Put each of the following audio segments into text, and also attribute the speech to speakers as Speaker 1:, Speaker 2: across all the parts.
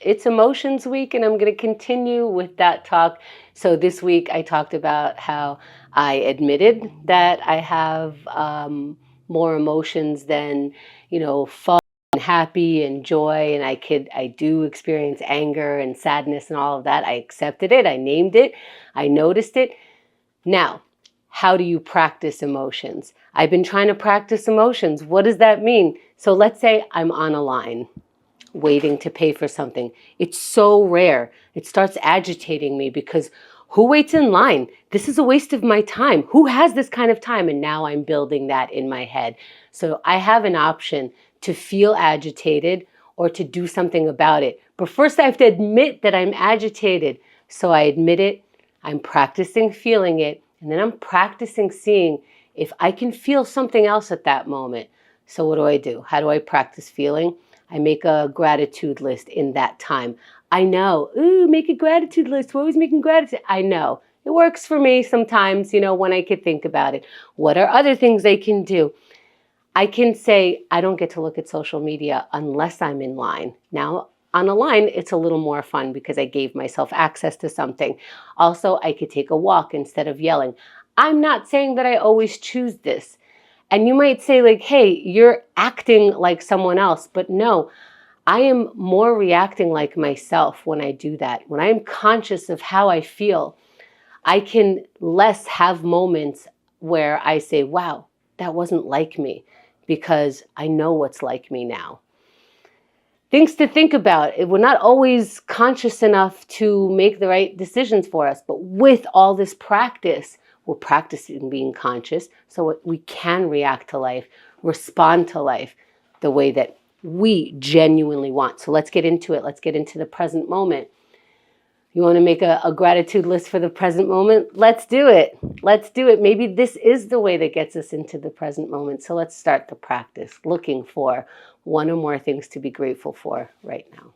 Speaker 1: It's Emotions Week, and I'm going to continue with that talk. So this week I talked about how I admitted that I have more emotions than, fun and happy and joy, and I do experience anger and sadness and all of that. I accepted it, I named it, I noticed it. Now, how do you practice emotions? I've been trying to practice emotions. What does that mean? So let's say I'm on a line waiting to pay for something. It's so rare. It starts agitating me because who waits in line? This is a waste of my time. Who has this kind of time? And now I'm building that in my head. So I have an option to feel agitated or to do something about it. But first I have to admit that I'm agitated. So I admit it. I'm practicing feeling it. And then I'm practicing seeing if I can feel something else at that moment. So what do? How do I practice feeling? I make a gratitude list in that time. I know, ooh, make a gratitude list. We're always making gratitude. I know. It works for me sometimes, when I could think about it. What are other things I can do? I can say, I don't get to look at social media unless I'm in line. Now, on a line, it's a little more fun because I gave myself access to something. Also, I could take a walk instead of yelling. I'm not saying that I always choose this. And you might say like, hey, you're acting like someone else. But no, I am more reacting like myself when I do that. When I am conscious of how I feel, I can less have moments where I say, wow, that wasn't like me, because I know what's like me now. Things to think about. We're not always conscious enough to make the right decisions for us, but with all this practice, we're practicing being conscious so we can react to life, respond to life the way that we genuinely want. So let's get into it. Let's get into the present moment. You want to make a gratitude list for the present moment? Let's do it. Let's do it. Maybe this is the way that gets us into the present moment. So let's start the practice looking for one or more things to be grateful for right now.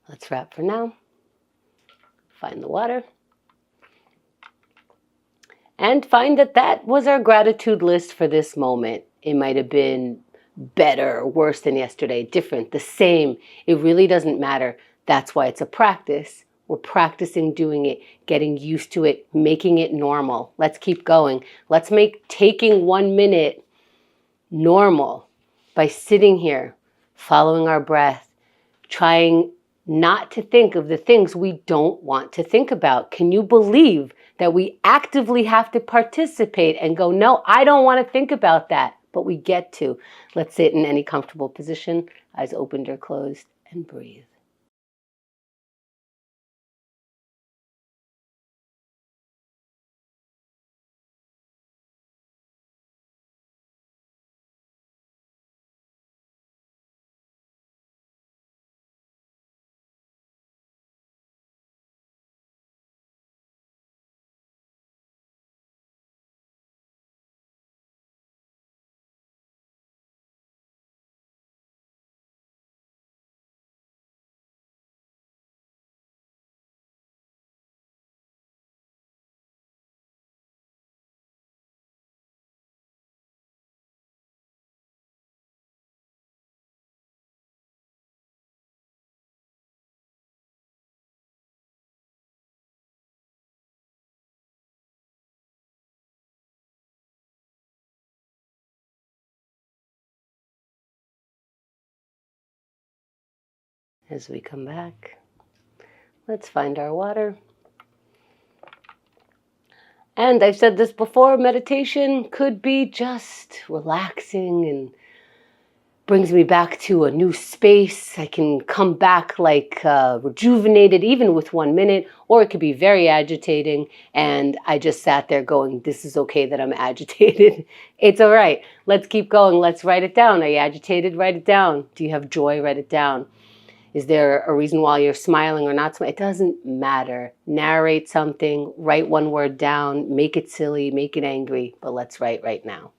Speaker 1: Let's wrap for now. Find the water. And find that that was our gratitude list for this moment. It might have been better, worse than yesterday, different, the same. It really doesn't matter. That's why it's a practice. We're practicing doing it, getting used to it, making it normal. Let's keep going. Let's make taking 1 minute normal by sitting here, following our breath, trying not to think of the things we don't want to think about. Can you believe that we actively have to participate and go, no, I don't want to think about that, but we get to. Let's sit in any comfortable position, eyes opened or closed, and breathe. As we come back, Let's find our water. And I've said this before, meditation could be just relaxing and brings me back to a new space. I can come back like rejuvenated even with 1 minute, or it could be very agitating and I just sat there going, this is okay that I'm agitated. It's all right. Let's keep going. Let's write it down. Are you agitated? Write it down. Do you have joy? Write it down. Is there a reason why you're smiling or not smiling? It doesn't matter. Narrate something, write one word down, make it silly, make it angry, but let's write right now.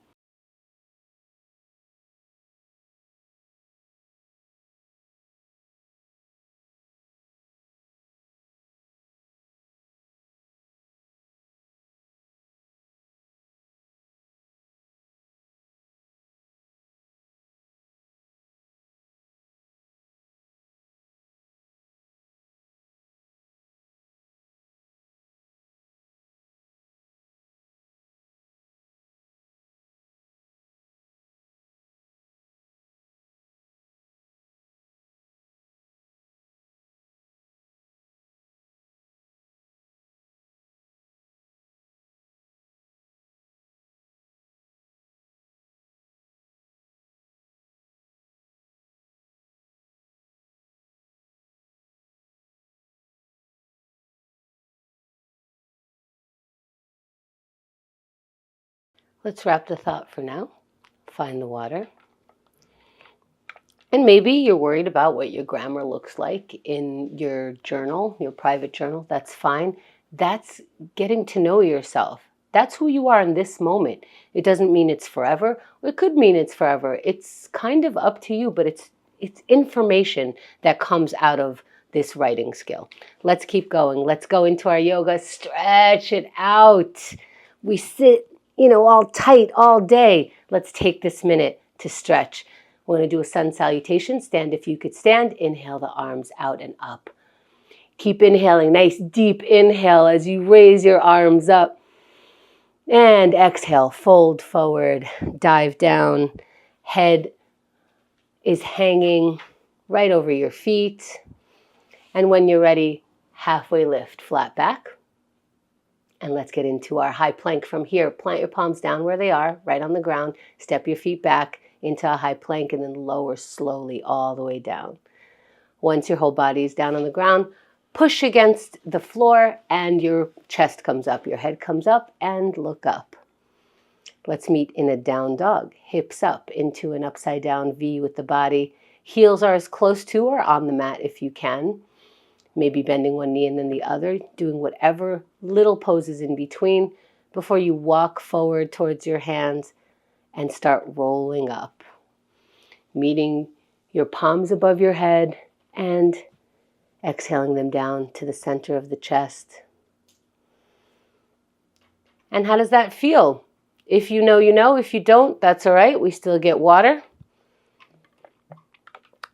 Speaker 1: Let's wrap the thought for now. Find the water. And maybe you're worried about what your grammar looks like in your journal, your private journal. That's fine. That's getting to know yourself. That's who you are in this moment. It doesn't mean it's forever. It could mean it's forever. It's kind of up to you, but it's information that comes out of this writing skill. Let's keep going. Let's go into our yoga. Stretch it out. We sit, all tight all day. Let's take this minute to stretch. We're going to do a sun salutation. Stand if you could stand. Inhale the arms out and up. Keep inhaling. Nice deep inhale as you raise your arms up. And exhale, fold forward, dive down. Head is hanging right over your feet. And when you're ready, halfway lift, flat back. And let's get into our high plank from here. Plant your palms down where they are, right on the ground. Step your feet back into a high plank and then lower slowly all the way down. Once your whole body is down on the ground, push against the floor and your chest comes up, your head comes up, and look up. Let's meet in a down dog. Hips up into an upside down V with the body. Heels are as close to or on the mat if you can. Maybe bending one knee and then the other, doing whatever little poses in between before you walk forward towards your hands and start rolling up. Meeting your palms above your head and exhaling them down to the center of the chest. And how does that feel? If you know, you know. If you don't, that's all right. We still get water.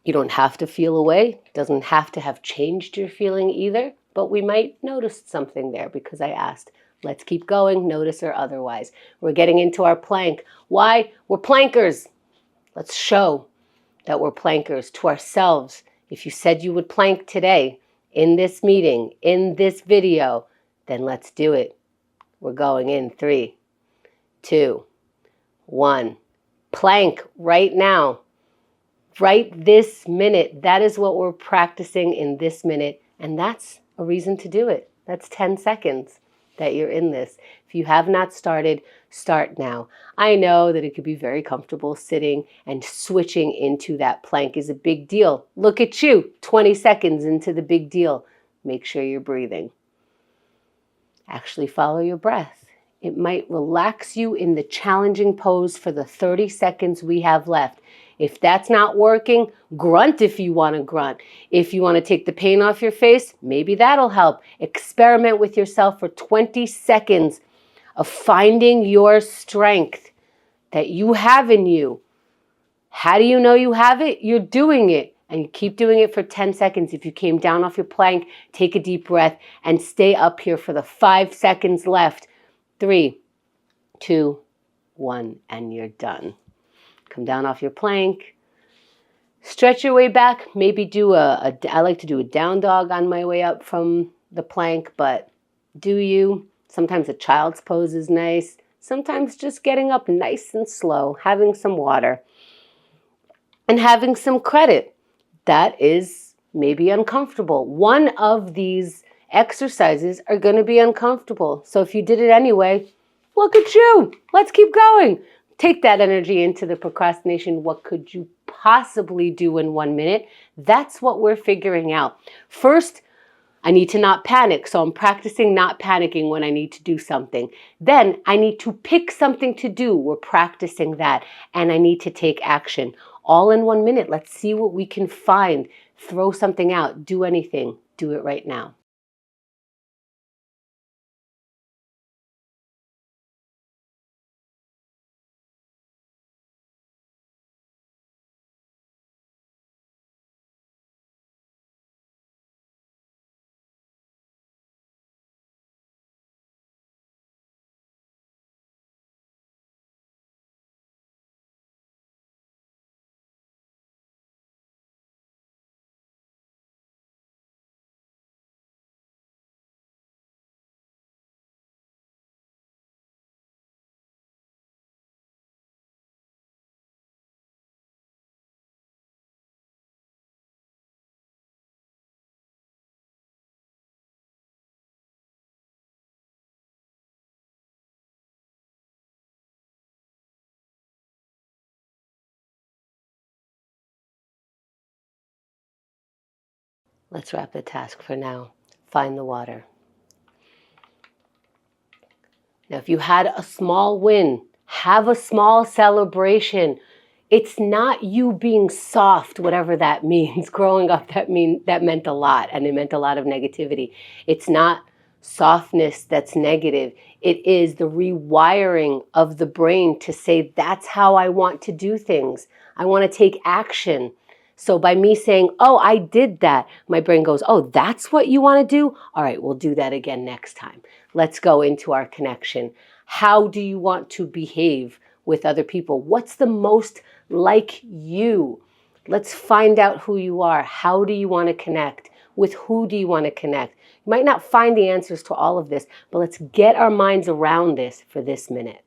Speaker 1: You don't have to feel away. It doesn't have to have changed your feeling either, but we might notice something there because I asked. Let's keep going, notice or otherwise. We're getting into our plank. Why? We're plankers. Let's show that we're plankers to ourselves. If you said you would plank today in this meeting, in this video, then let's do it. We're going in 3, 2, 1. Plank right now. Right this minute. That is what we're practicing in this minute. And that's a reason to do it. That's 10 seconds that you're in this. If you have not started, start now. I know that it could be very comfortable sitting, and switching into that plank is a big deal. Look at you, 20 seconds into the big deal. Make sure you're breathing. Actually follow your breath. It might relax you in the challenging pose for the 30 seconds we have left. If that's not working, grunt if you want to grunt. If you want to take the pain off your face, maybe that'll help. Experiment with yourself for 20 seconds of finding your strength that you have in you. How do you know you have it? You're doing it. And you keep doing it for 10 seconds. If you came down off your plank, take a deep breath and stay up here for the 5 seconds left. 3, 2, 1, and you're done. Come down off your plank. Stretch your way back. Maybe I like to do a down dog on my way up from the plank, but do you? Sometimes a child's pose is nice. Sometimes just getting up nice and slow, having some water, and having some credit. That is maybe uncomfortable. One of these exercises are going to be uncomfortable. So if you did it anyway, look at you. Let's keep going. Take that energy into the procrastination. What could you possibly do in 1 minute? That's what we're figuring out. First, I need to not panic. So I'm practicing not panicking when I need to do something. Then I need to pick something to do. We're practicing that. And I need to take action. All in 1 minute. Let's see what we can find. Throw something out. Do anything. Do it right now. Let's wrap the task for now. Find the water. Now, if you had a small win, have a small celebration. It's not you being soft, whatever that means. Growing up, that meant a lot, and it meant a lot of negativity. It's not softness that's negative. It is the rewiring of the brain to say, that's how I want to do things. I want to take action. So by me saying, oh, I did that, my brain goes, oh, that's what you want to do? All right, we'll do that again next time. Let's go into our connection. How do you want to behave with other people? What's the most like you? Let's find out who you are. How do you want to connect? With who do you want to connect? You might not find the answers to all of this, but let's get our minds around this for this minute.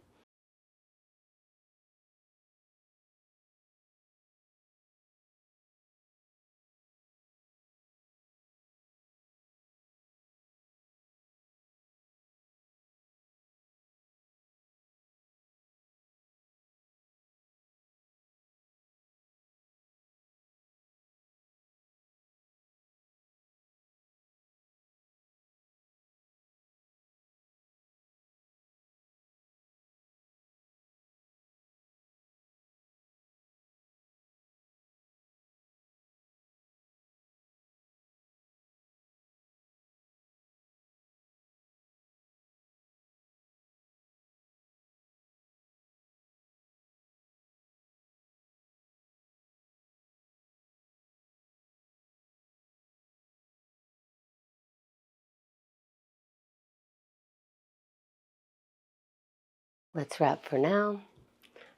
Speaker 1: Let's wrap for now.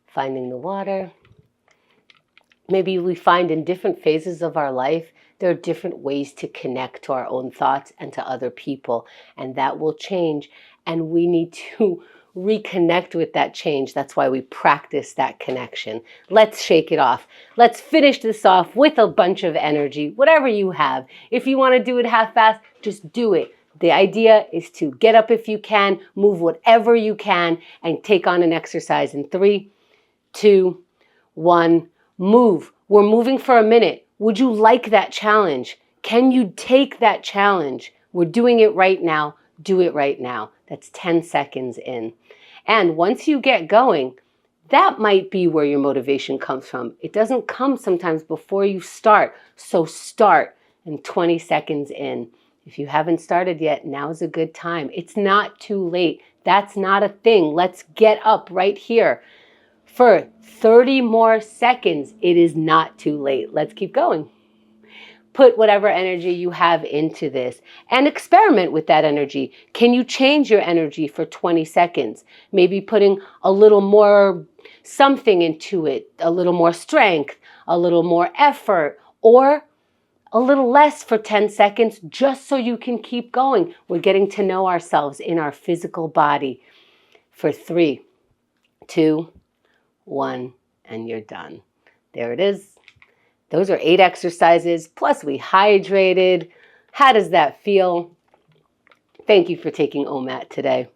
Speaker 1: Finding the water. Maybe we find in different phases of our life, there are different ways to connect to our own thoughts and to other people, and that will change, and we need to reconnect with that change. That's why we practice that connection. Let's shake it off. Let's finish this off with a bunch of energy, whatever you have. If you want to do it half-assed, just do it. The idea is to get up if you can, move whatever you can, and take on an exercise in 3, 2, 1. Move. We're moving for a minute. Would you like that challenge? Can you take that challenge? We're doing it right now. Do it right now. That's 10 seconds in. And once you get going, that might be where your motivation comes from. It doesn't come sometimes before you start. So start in 20 seconds in. If you haven't started yet, now's a good time. It's not too late. That's not a thing. Let's get up right here. For 30 more seconds, it is not too late. Let's keep going. Put whatever energy you have into this and experiment with that energy. Can you change your energy for 20 seconds? Maybe putting a little more something into it, a little more strength, a little more effort, or a little less for 10 seconds, just so you can keep going. We're getting to know ourselves in our physical body. For 3, 2, 1, and you're done. There it is. Those are 8 exercises, plus we hydrated. How does that feel? Thank you for taking OMAT today.